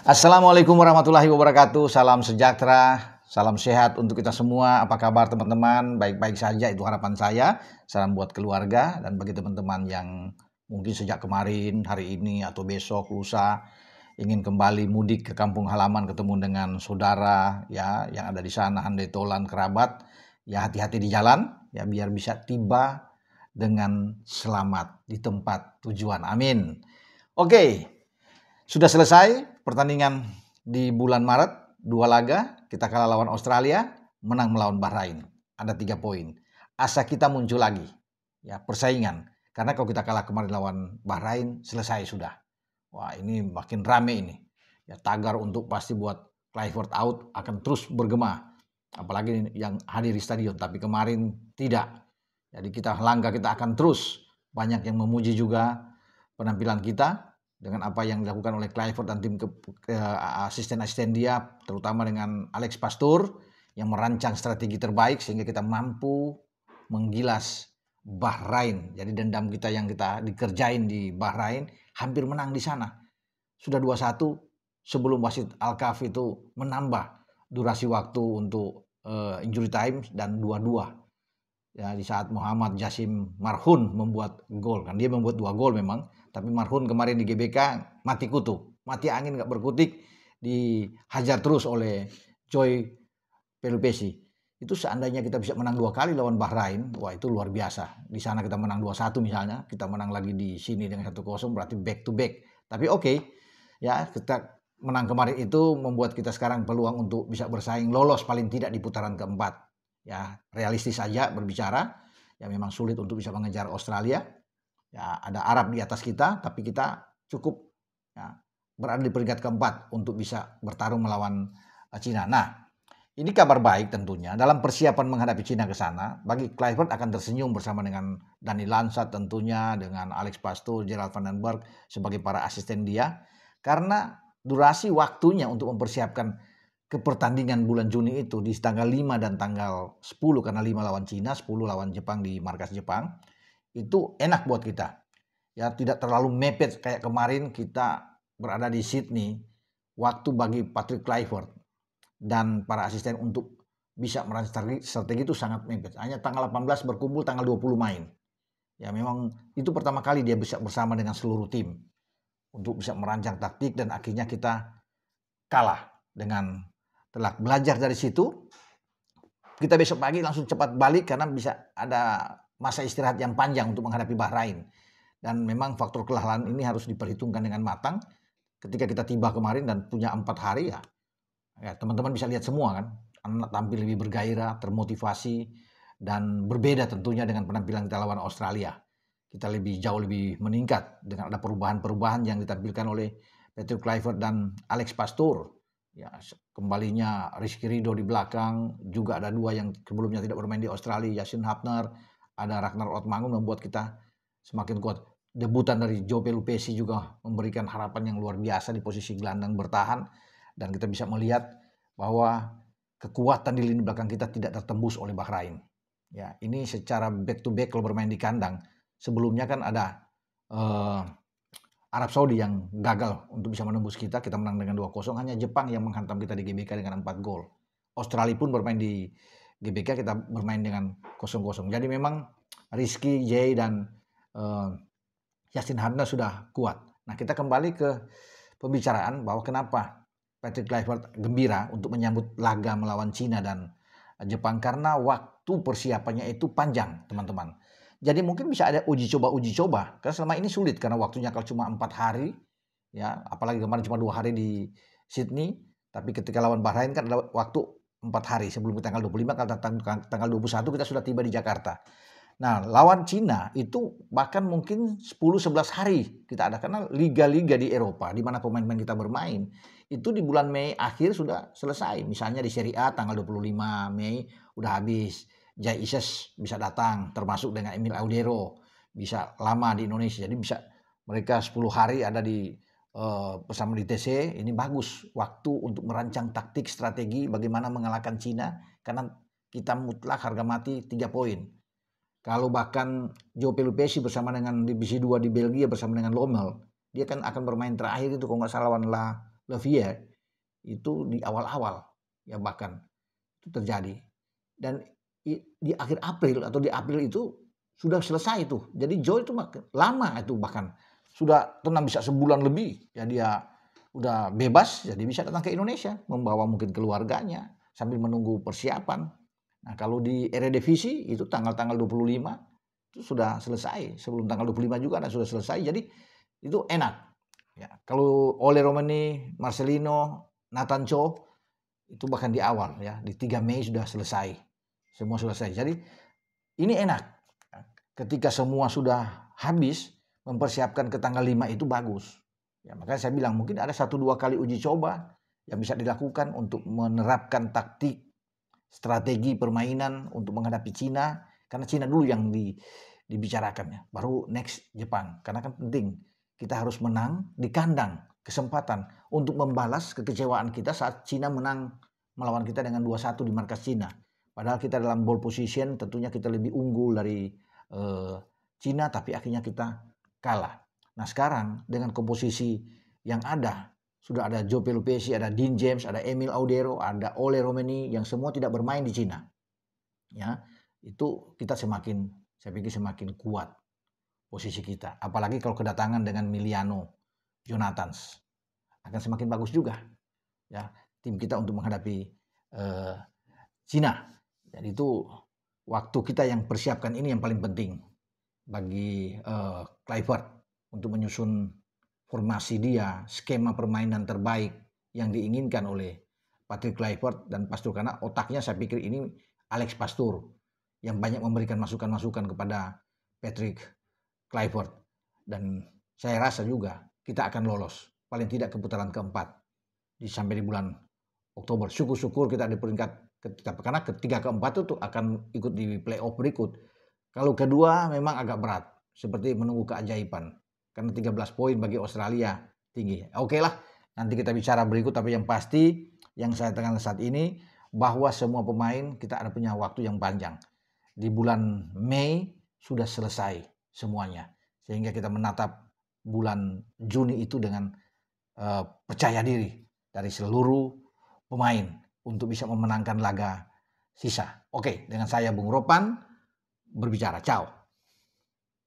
Assalamualaikum warahmatullahi wabarakatuh. Salam sejahtera, salam sehat untuk kita semua. Apa kabar teman-teman? Baik-baik saja, itu harapan saya. Salam buat keluarga dan bagi teman-teman yang mungkin sejak kemarin, hari ini atau besok, lusa ingin kembali mudik ke kampung halaman, ketemu dengan saudara ya yang ada di sana, handai tolan kerabat. Ya hati-hati di jalan ya biar bisa tiba dengan selamat di tempat tujuan. Amin. Oke. Sudah selesai pertandingan di bulan Maret, 2 laga, kita kalah lawan Australia, menang melawan Bahrain. Ada 3 poin. Asa kita muncul lagi, ya persaingan. Karena kalau kita kalah kemarin lawan Bahrain, selesai sudah. Wah ini makin rame ini. Ya tagar untuk pasti buat Kluivert out akan terus bergema. Apalagi yang hadir di stadion, tapi kemarin tidak. Jadi langkah kita akan terus. Banyak yang memuji juga penampilan kita dengan apa yang dilakukan oleh Kluivert dan tim asisten-asisten dia, terutama dengan Alex Pastoor yang merancang strategi terbaik sehingga kita mampu menggilas Bahrain. Jadi dendam kita yang kita dikerjain di Bahrain hampir menang di sana. Sudah 2-1 sebelum wasit Al-Kaf itu menambah durasi waktu untuk injury time dan 2-2. Ya, di saat Muhammad Jassim Marhun membuat gol, kan dia membuat 2 gol memang, tapi Marhun kemarin di GBK mati kutu, mati angin gak berkutik, dihajar terus oleh Joy Pelupesi. Itu seandainya kita bisa menang 2 kali lawan Bahrain, wah itu luar biasa. Di sana kita menang 2-1 misalnya, kita menang lagi di sini dengan 1-0 berarti back to back. Tapi oke, ya kita menang kemarin itu membuat kita sekarang peluang untuk bisa bersaing lolos paling tidak di putaran keempat. Ya realistis saja berbicara, ya memang sulit untuk bisa mengejar Australia. Ya ada Arab di atas kita, tapi kita cukup ya, berada di peringkat keempat untuk bisa bertarung melawan Cina. Nah, ini kabar baik tentunya dalam persiapan menghadapi Cina ke sana. Bagi Kluivert akan tersenyum bersama dengan Dani Lansat tentunya, dengan Alex Pastoor, Gerald van den Berg sebagai para asisten dia, karena durasi waktunya untuk mempersiapkan ke pertandingan bulan Juni itu di tanggal 5 dan tanggal 10 karena 5 lawan Cina, 10 lawan Jepang di markas Jepang. Itu enak buat kita. Ya tidak terlalu mepet kayak kemarin kita berada di Sydney. Waktu bagi Patrick Kluivert dan para asisten untuk bisa merancang strategi itu sangat mepet. Hanya tanggal 18 berkumpul, tanggal 20 main. Ya memang itu pertama kali dia bisa bersama dengan seluruh tim untuk bisa merancang taktik dan akhirnya kita kalah dengan telak. Belajar dari situ, kita besok pagi langsung cepat balik karena bisa ada masa istirahat yang panjang untuk menghadapi Bahrain. Dan memang faktor kelelahan ini harus diperhitungkan dengan matang. Ketika kita tiba kemarin dan punya 4 hari ya teman-teman bisa lihat semua kan. Anak tampil lebih bergairah, termotivasi, dan berbeda tentunya dengan penampilan kita lawan Australia. Kita jauh lebih meningkat dengan ada perubahan-perubahan yang ditampilkan oleh Patrick Kluivert dan Alex Pastoor. Ya, kembalinya Rizky Ridho di belakang, juga ada 2 yang sebelumnya tidak bermain di Australia, Yasin Hapner, ada Ragnar Ottmangun membuat kita semakin kuat. Debutan dari Joe Pelupesi juga memberikan harapan yang luar biasa di posisi gelandang bertahan, dan kita bisa melihat bahwa kekuatan di lini belakang kita tidak tertembus oleh Bahrain. Ya, ini secara back to back kalau bermain di kandang. Sebelumnya kan ada Arab Saudi yang gagal untuk bisa menembus kita menang dengan 2-0, hanya Jepang yang menghantam kita di GBK dengan 4 gol. Australia pun bermain di GBK, kita bermain dengan 0-0. Jadi memang Rizky, Jay, dan Yasin Hapner sudah kuat. Nah kita kembali ke pembicaraan bahwa kenapa Patrick Kluivert gembira untuk menyambut laga melawan Cina dan Jepang, karena waktu persiapannya itu panjang teman-teman. Jadi mungkin bisa ada uji coba. Karena selama ini sulit karena waktunya kalau cuma 4 hari. Ya, apalagi kemarin cuma 2 hari di Sydney. Tapi ketika lawan Bahrain kan ada waktu 4 hari sebelum tanggal 25, tanggal 21 kita sudah tiba di Jakarta. Nah, lawan Cina itu bahkan mungkin 10-11 hari kita ada. Karena liga-liga di Eropa di mana pemain-pemain kita bermain itu di bulan Mei akhir sudah selesai. Misalnya di Serie A tanggal 25 Mei udah habis. Jay Ises bisa datang, termasuk dengan Emil Audero, bisa lama di Indonesia. Jadi bisa mereka 10 hari ada di bersama di TC. Ini bagus waktu untuk merancang taktik strategi bagaimana mengalahkan Cina, karena kita mutlak harga mati 3 poin. Kalau bahkan Joe Pelupesi bersama dengan divisi 2 di Belgia bersama dengan Lommel, dia kan akan bermain terakhir itu kalau nggak salah lawan Levier itu di awal-awal ya bahkan itu terjadi. Dan di akhir April atau di April itu sudah selesai itu. Jadi Joe itu lama itu bahkan sudah tenang bisa sebulan lebih ya dia udah bebas jadi bisa datang ke Indonesia membawa mungkin keluarganya sambil menunggu persiapan. Nah, kalau di Eredivisie itu tanggal-tanggal 25 itu sudah selesai. Sebelum tanggal 25 juga sudah selesai. Jadi itu enak. Ya, kalau Ole Romani, Marcelino, Nathan Cho itu bahkan di awal ya, di 3 Mei sudah selesai. Semua selesai. Jadi ini enak. Ketika semua sudah habis, mempersiapkan ke tanggal 5 itu bagus. Ya, makanya saya bilang mungkin ada 1-2 kali uji coba yang bisa dilakukan untuk menerapkan taktik, strategi permainan untuk menghadapi Cina. Karena Cina dulu yang dibicarakan ya. Baru next Jepang. Karena kan penting kita harus menang di kandang. Kesempatan untuk membalas kekecewaan kita saat Cina menang melawan kita dengan 2-1 di markas Cina. Padahal kita dalam ball position tentunya kita lebih unggul dari Cina, tapi akhirnya kita kalah. Nah sekarang dengan komposisi yang ada, sudah ada Joe Pelupesi, ada Dean James, ada Emil Audero, ada Ole Romani yang semua tidak bermain di Cina. Ya, itu kita saya pikir semakin kuat posisi kita. Apalagi kalau kedatangan dengan Miliano, Jonathans akan semakin bagus juga. Ya, tim kita untuk menghadapi Cina. Dan itu waktu kita yang persiapkan ini yang paling penting bagi Kluivert untuk menyusun formasi dia, skema permainan terbaik yang diinginkan oleh Patrick Kluivert dan Pastur, karena otaknya saya pikir ini Alex Pastur yang banyak memberikan masukan-masukan kepada Patrick Kluivert, dan saya rasa juga kita akan lolos paling tidak ke putaran keempat sampai di bulan Oktober. Syukur-syukur kita di peringkat karena ketiga keempat itu akan ikut di playoff berikut. Kalau kedua memang agak berat, seperti menunggu keajaiban. Karena 13 poin bagi Australia tinggi. Oke lah, nanti kita bicara berikut, tapi yang pasti yang saya tekankan saat ini bahwa semua pemain kita ada punya waktu yang panjang. Di bulan Mei sudah selesai semuanya. Sehingga kita menatap bulan Juni itu dengan percaya diri dari seluruh pemain untuk bisa memenangkan laga sisa. Oke, dengan saya Bung Ropan berbicara. Ciao.